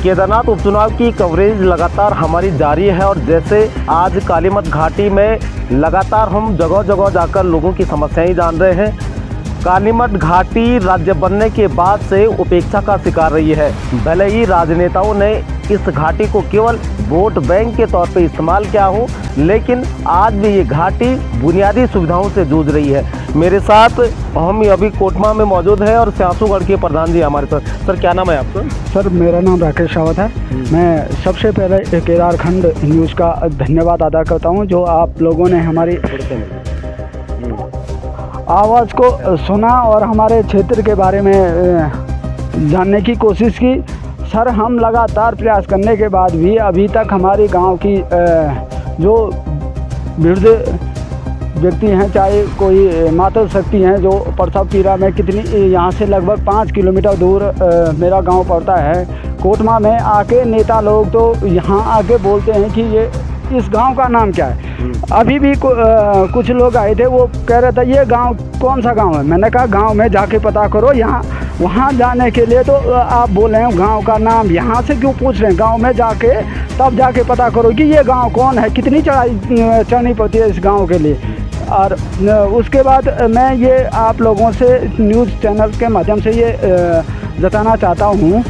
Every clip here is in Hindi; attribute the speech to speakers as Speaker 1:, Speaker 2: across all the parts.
Speaker 1: केदारनाथ उपचुनाव की कवरेज लगातार हमारी जारी है और जैसे आज कालीमठ घाटी में लगातार हम जगह जगह जाकर लोगों की समस्याएं जान रहे हैं। कालीमठ घाटी राज्य बनने के बाद से उपेक्षा का शिकार रही है। भले ही राजनेताओं ने इस घाटी को केवल वोट बैंक के तौर पे इस्तेमाल किया हो, लेकिन आज भी ये घाटी बुनियादी सुविधाओं से जूझ रही है। मेरे साथ हम अभी कोटमा में मौजूद है और स्यासुगढ़ के प्रधान जी हमारे साथ। सर क्या नाम है आपका?
Speaker 2: सर मेरा नाम राकेश रावत है। मैं सबसे पहले केदारखंड न्यूज़ का धन्यवाद अदा करता हूं, जो आप लोगों ने हमारी आवाज़ को सुना और हमारे क्षेत्र के बारे में जानने की कोशिश की। सर हम लगातार प्रयास करने के बाद भी अभी तक हमारे गांव की जो वृद्ध व्यक्ति हैं, चाहे कोई मातृ शक्ति हैं, जो प्रसव पीड़ा में कितनी, यहाँ से लगभग 5 किलोमीटर दूर मेरा गांव पड़ता है कोटमा में, आके नेता लोग तो यहाँ आके बोलते हैं कि ये इस गांव का नाम क्या है। अभी भी कुछ लोग आए थे, वो कह रहे थे ये गांव कौन सा गांव है। मैंने कहा गांव में जाके पता करो। यहाँ वहाँ जाने के लिए तो आप बोल रहे हैं गांव का नाम, यहाँ से क्यों पूछ रहे हैं? गांव में जाके तब जाके पता करो कि ये गांव कौन है, कितनी चढ़ाई चढ़नी पड़ती है इस गांव के लिए। और उसके बाद मैं ये आप लोगों से न्यूज़ चैनल के माध्यम से ये जताना चाहता हूँ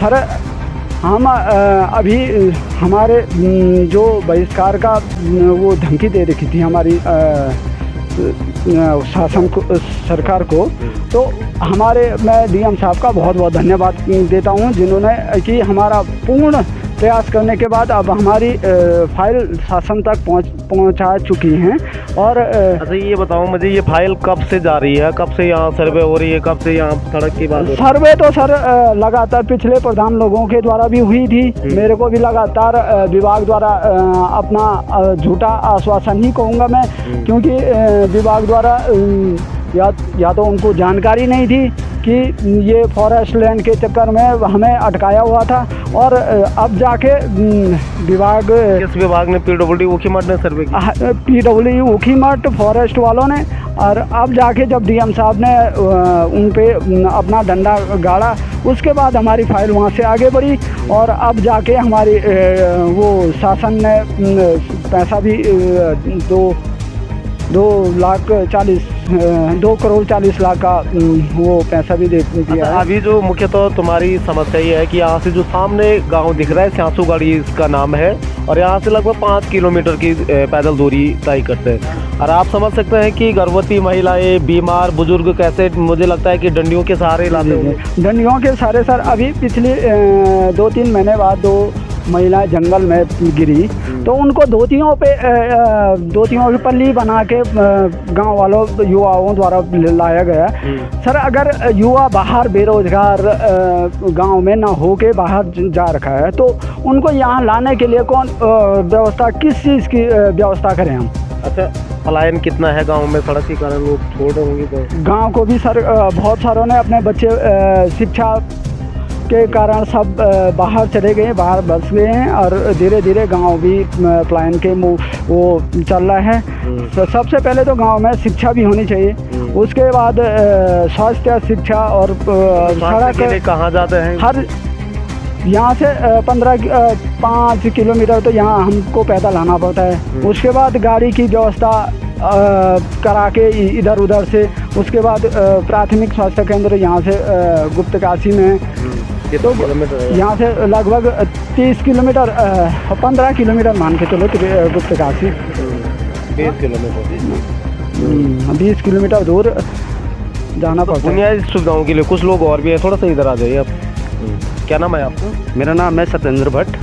Speaker 2: सर, हम अभी हमारे जो बहिष्कार का वो धमकी दे रखी थी हमारी शासन को, सरकार को, तो मैं डीएम साहब का बहुत बहुत धन्यवाद देता हूं, जिन्होंने कि हमारा पूर्ण प्रयास करने के बाद अब हमारी फाइल शासन तक पहुंचा चुकी हैं। और
Speaker 1: अच्छा ये बताओ मुझे, ये फाइल कब से जा रही है, कब से यहाँ सर्वे हो रही है, कब से यहाँ सड़क की बात?
Speaker 2: सर्वे तो सर लगातार पिछले प्रधान लोगों के द्वारा भी हुई थी। मेरे को भी लगातार विभाग द्वारा अपना झूठा आश्वासन ही कहूँगा मैं, क्योंकि विभाग द्वारा या तो उनको जानकारी नहीं थी कि ये फॉरेस्ट लैंड के चक्कर में हमें अटकाया हुआ था, और अब जाके विभाग,
Speaker 1: किस विभाग ने? पीडब्ल्यूडी ऊखीमठ ने सर्वे किया?
Speaker 2: पीडब्ल्यूडी ऊखीमठ फॉरेस्ट वालों ने। और अब जाके जब डीएम साहब ने उन पे अपना डंडा गाड़ा, उसके बाद हमारी फाइल वहाँ से आगे बढ़ी, और अब जाके हमारी वो शासन ने पैसा भी 2 करोड़ 40 लाख का वो पैसा भी दे दिया है।
Speaker 1: अभी जो मुख्यतः तुम्हारी समस्या ये है कि यहाँ से जो सामने गांव दिख रहा है स्यासुगढ़ इसका नाम है, और यहाँ से लगभग 5 किलोमीटर की पैदल दूरी तय करते हैं। और आप समझ सकते हैं कि गर्भवती महिलाएं, बीमार बुजुर्ग कैसे, मुझे लगता है कि डंडियों के सहारे लाते हैं।
Speaker 2: डंडियों के सहारे सर, अभी पिछले 2-3 महीने बाद 2 महिलाएं जंगल में गिरी, तो उनको धोतियों की पल्ली बना के गांव वालों युवाओं द्वारा लाया गया। सर अगर युवा बाहर बेरोजगार गांव में ना हो के बाहर जा रखा है, तो उनको यहाँ लाने के लिए कौन व्यवस्था, किस चीज़ की व्यवस्था करें हम?
Speaker 1: अच्छा पलायन कितना है गांव में, सड़क के कारण लोग छोड़ रहे होंगे? तो
Speaker 2: गांव को भी सर बहुत सारों ने अपने बच्चे शिक्षा के कारण सब बाहर चले गए, बाहर बस गए हैं, और धीरे धीरे गांव भी पलायन के वो चल रहा है। तो सबसे पहले तो गांव में शिक्षा भी होनी चाहिए, उसके बाद स्वास्थ्य, शिक्षा और सड़क।
Speaker 1: कहाँ जाते हैं?
Speaker 2: हर यहाँ से 5 किलोमीटर तो यहाँ हमको पैदल आना पड़ता है। उसके बाद गाड़ी की व्यवस्था करा के इधर उधर से, उसके बाद प्राथमिक स्वास्थ्य केंद्र यहाँ से गुप्तकाशी में, तो यहाँ से लगभग 30 किलोमीटर 15 किलोमीटर मान के चलो गुप्तकाशी। 20 किलोमीटर दूर जाना पड़ता है
Speaker 1: बुनियादी सुविधाओं के लिए। कुछ लोग और भी है, थोड़ा सा इधर आ जाइए आप। क्या नाम है आपका?
Speaker 3: मेरा नाम है सत्येंद्र भट्ट।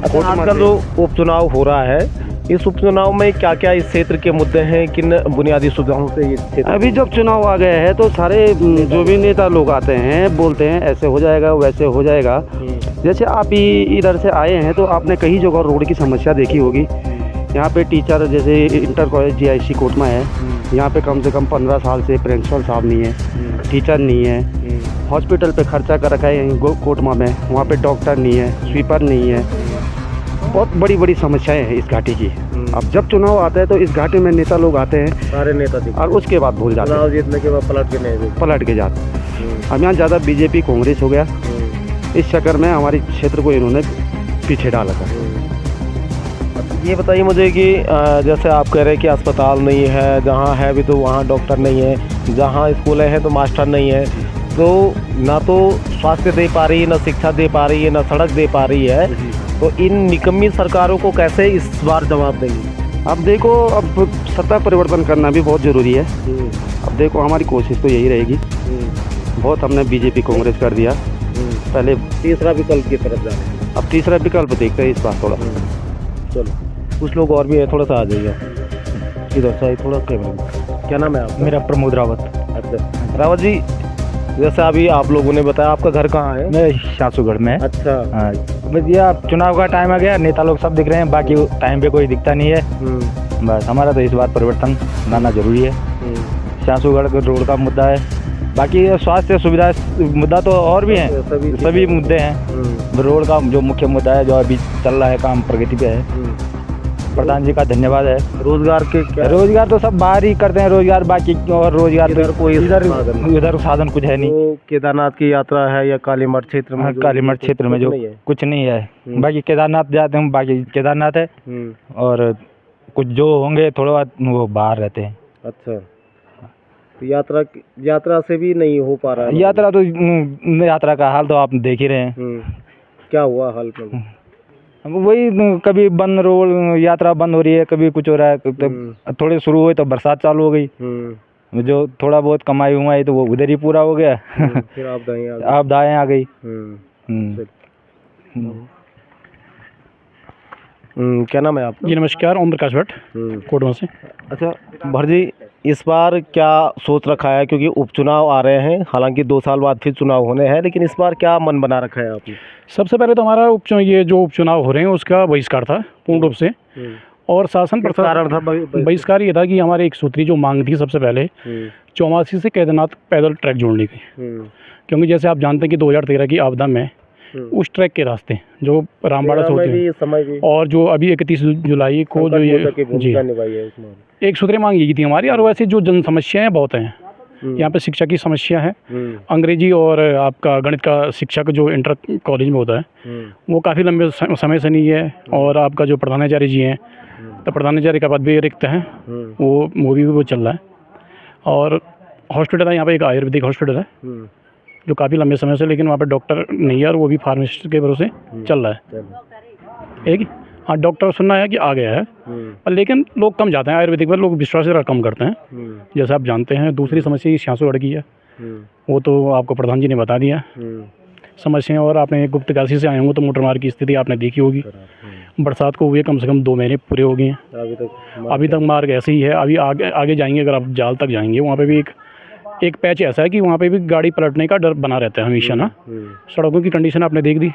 Speaker 1: आजकल जो उपचुनाव हो रहा है, इस उपचुनाव में क्या क्या इस क्षेत्र के मुद्दे हैं, किन बुनियादी सुविधाओं से ये क्षेत्र?
Speaker 3: अभी जब चुनाव आ गया है तो सारे जो भी नेता लोग आते हैं बोलते हैं ऐसे हो जाएगा, वैसे हो जाएगा। जैसे आप ही इधर से आए हैं तो आपने कई जगह रोड की समस्या देखी होगी। यहाँ पे टीचर, जैसे इंटर कॉलेज जीआईसी कोटमा है, यहाँ पे कम से कम 15 साल से प्रिंसिपल साहब नहीं है, टीचर नहीं है। हॉस्पिटल पे खर्चा कर रखा है यहीं कोटमा में, वहाँ पे डॉक्टर नहीं है, स्वीपर नहीं है। बहुत बड़ी बड़ी समस्याएं हैं इस घाटी की। अब जब चुनाव आता है तो इस घाटी में नेता लोग आते हैं,
Speaker 1: सारे नेता,
Speaker 3: और उसके बाद भूल जाते हैं,
Speaker 1: जीतने के बाद पलट के
Speaker 3: जाते। अब यहाँ ज़्यादा बीजेपी कांग्रेस हो गया, इस चक्कर में हमारे क्षेत्र को इन्होंने पीछे डाला था।
Speaker 1: ये बताइए मुझे कि जैसे आप कह रहे हैं कि अस्पताल नहीं है, जहाँ है भी तो वहाँ डॉक्टर नहीं है, जहाँ स्कूलें हैं तो मास्टर नहीं है, तो ना तो स्वास्थ्य दे पा रही है, ना शिक्षा दे पा रही है, ना सड़क दे पा रही है, तो इन निकम्मी सरकारों को कैसे इस बार जवाब देंगे?
Speaker 3: अब देखो, अब सत्ता परिवर्तन करना भी बहुत ज़रूरी है। अब देखो, हमारी कोशिश तो यही रहेगी। बहुत हमने बीजेपी कांग्रेस कर दिया, पहले
Speaker 1: तीसरा विकल्प की तरफ जा रहे हैं।
Speaker 3: अब तीसरा विकल्प देखते हैं इस बार थोड़ा।
Speaker 1: चलो, कुछ लोग और भी हैं, थोड़ा सा आ जाइए इधर से, थोड़ा कैमरे। क्या नाम है आपका?
Speaker 2: मेरा प्रमोद रावत।
Speaker 1: अच्छा रावत जी, जैसे अभी आप लोगों ने बताया, आपका घर कहाँ है?
Speaker 2: मैं शासूगढ़ में।
Speaker 1: अच्छा।
Speaker 2: हाँ, भैया चुनाव का टाइम आ गया, नेता लोग सब दिख रहे हैं, बाकी टाइम पे कोई दिखता नहीं है। बस हमारा तो इस बार परिवर्तन लाना जरूरी है। शासूगढ़ रोड का मुद्दा है, बाकी स्वास्थ्य सुविधा मुद्दा तो और भी हैं, सभी मुद्दे हैं। रोड का जो मुख्य मुद्दा है, जो अभी चल रहा है, काम प्रगति पे है। प्रधान जी का धन्यवाद है।
Speaker 1: रोजगार के क्या?
Speaker 2: रोजगार तो सब बाहर ही करते हैं रोजगार, बाकी और रोजगार
Speaker 1: इधर कोई
Speaker 2: इधर साधन कुछ है नहीं।
Speaker 1: तो केदारनाथ की यात्रा है या कालीमठ क्षेत्र में?
Speaker 2: कालीमठ क्षेत्र में जो कुछ नहीं है, बाकी केदारनाथ जाते हैं, बाकी केदारनाथ है, और कुछ जो होंगे थोड़ा बहुत वो बाहर रहते हैं।
Speaker 1: अच्छा, तो यात्रा से भी नहीं हो पा रहा है?
Speaker 2: यात्रा तो यात्रा का हाल तो आप देख ही रहे हैं।
Speaker 1: क्या हुआ हाल में?
Speaker 2: वही कभी बंद रोड, यात्रा बंद हो रही है, कभी कुछ हो रहा है। तो थोड़ी शुरू हुई तो बरसात चालू हो गई, जो थोड़ा बहुत कमाई हुआ तो वो उधर ही पूरा हो गया।
Speaker 1: फिर
Speaker 2: आपदाएं आ गई।
Speaker 1: क्या नाम है आपका?
Speaker 4: जी नमस्कार, ओम प्रकाश भट्ट, कोटवा से।
Speaker 1: अच्छा भट्ट जी, इस बार क्या सोच रखा है, क्योंकि उपचुनाव आ रहे हैं, हालांकि 2 साल बाद फिर चुनाव होने हैं, लेकिन इस बार क्या मन बना रखा है आपने?
Speaker 4: सबसे पहले तो हमारा ये जो उपचुनाव हो रहे हैं उसका बहिष्कार था पूर्ण रूप से, और शासन
Speaker 1: कारण था
Speaker 4: बहिष्कार ये था कि हमारे एक सूत्री जो मांग थी सबसे पहले 84 से केदारनाथ पैदल ट्रैक जोड़ने की, क्योंकि जैसे आप जानते हैं कि 2013 की आपदा में उस ट्रैक के रास्ते जो रामबाड़ा से होते हैं, और जो अभी 31 जुलाई को जो ये जी एक सूत्री मांग ये थी हमारी। और वैसे जो जन समस्याएं बहुत हैं यहाँ पे, शिक्षा की समस्या है, अंग्रेजी और आपका गणित का शिक्षक जो इंटर कॉलेज में होता है वो काफ़ी लंबे समय से नहीं है, और आपका जो प्रधानाचार्य जी हैं, तो प्रधानाचार्य का पद भी रिक्त है, वो चल रहा है। और हॉस्पिटल है यहाँ पे, एक आयुर्वेदिक हॉस्पिटल है जो काफ़ी लंबे समय से, लेकिन वहाँ पे डॉक्टर नहीं है, और वो भी फार्मासिस्ट के भरोसे चल रहा है। एक हाँ, डॉक्टर सुनना है कि आ गया है, लेकिन लोग कम जाते हैं आयुर्वेदिक पर, लोग विश्वास ज़रा कम करते हैं, जैसे आप जानते हैं। दूसरी समस्या ये शासूगढ़ की है, वो तो आपको प्रधान जी ने बता दिया समस्या। और आपने गुप्तकाशी से आए होंगे तो मोटर मार्ग की स्थिति आपने देखी होगी, बरसात को हुए कम से कम 2 महीने पूरे हो गए हैं, अभी तक मार्ग ऐसे ही है। अभी आगे जाएंगे, अगर आप जाल तक जाएंगे, वहाँ पर भी एक पैच ऐसा है कि वहाँ पे भी गाड़ी पलटने का डर बना रहता है हमेशा ना। सड़कों की कंडीशन आपने देख दी,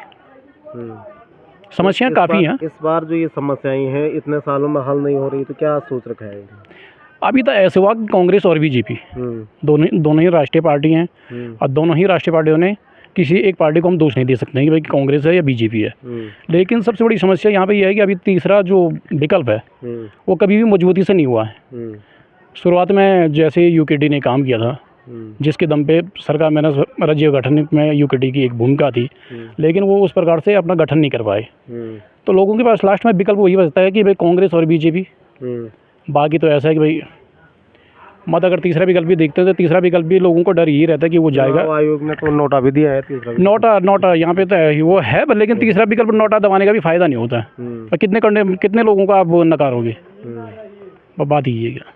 Speaker 4: समस्याएं काफ़ी हैं।
Speaker 1: इस बार जो ये समस्याएं हैं इतने सालों में हल नहीं हो रही, तो क्या सोच रखा है?
Speaker 4: अभी तो ऐसे हुआ कि कांग्रेस और बीजेपी दोनों ही राष्ट्रीय पार्टी हैं, और दोनों ही राष्ट्रीय पार्टियों ने किसी एक पार्टी को हम दोष नहीं दे सकते हैं कि भाई कांग्रेस है या बीजेपी है। लेकिन सबसे बड़ी समस्या यहाँ पे ये है कि अभी तीसरा जो विकल्प है वो कभी भी मजबूती से नहीं हुआ है। शुरुआत में जैसे यूकेडी ने काम किया था, जिसके दम पे सरकार में राज्य गठन में यूकेडी की एक भूमिका थी, लेकिन वो उस प्रकार से अपना गठन नहीं कर पाए, तो लोगों के पास लास्ट में विकल्प वही बचता है कि भाई कांग्रेस और बीजेपी। बाकी तो ऐसा है कि भाई मत अगर तीसरा विकल्प भी देखते हैं तो तीसरा विकल्प भी लोगों को डर यही रहता है कि वो जाएगा।
Speaker 1: आयोग ने तो नोटा भी दिया है, तीसरा
Speaker 4: नोटा यहाँ पे तो है, वो है, लेकिन तीसरा विकल्प नोटा दबाने का भी फायदा नहीं होता है। कितने लोगों का आप वो नकारोगे? बात ही है क्या?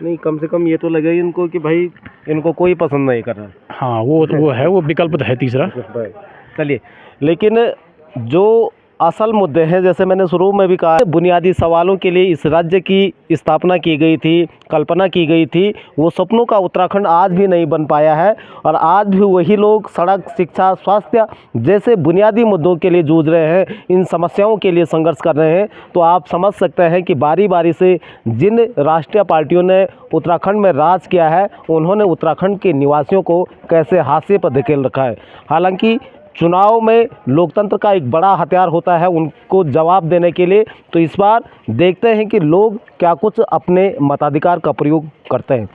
Speaker 1: नहीं, कम से कम ये तो लगे इनको कि भाई इनको कोई पसंद नहीं कर रहा।
Speaker 4: हाँ, वो है, वो विकल्प तो है तीसरा।
Speaker 1: चलिए, लेकिन जो असल मुद्दे हैं, जैसे मैंने शुरू में भी कहा, बुनियादी सवालों के लिए इस राज्य की स्थापना की गई थी, कल्पना की गई थी, वो सपनों का उत्तराखंड आज भी नहीं बन पाया है, और आज भी वही लोग सड़क, शिक्षा, स्वास्थ्य जैसे बुनियादी मुद्दों के लिए जूझ रहे हैं, इन समस्याओं के लिए संघर्ष कर रहे हैं। तो आप समझ सकते हैं कि बारी बारी से जिन राष्ट्रीय पार्टियों ने उत्तराखंड में राज किया है, उन्होंने उत्तराखंड के निवासियों को कैसे हाशिए पर धकेल रखा है। हालांकि चुनाव में लोकतंत्र का एक बड़ा हथियार होता है उनको जवाब देने के लिए, तो इस बार देखते हैं कि लोग क्या कुछ अपने मताधिकार का प्रयोग करते हैं।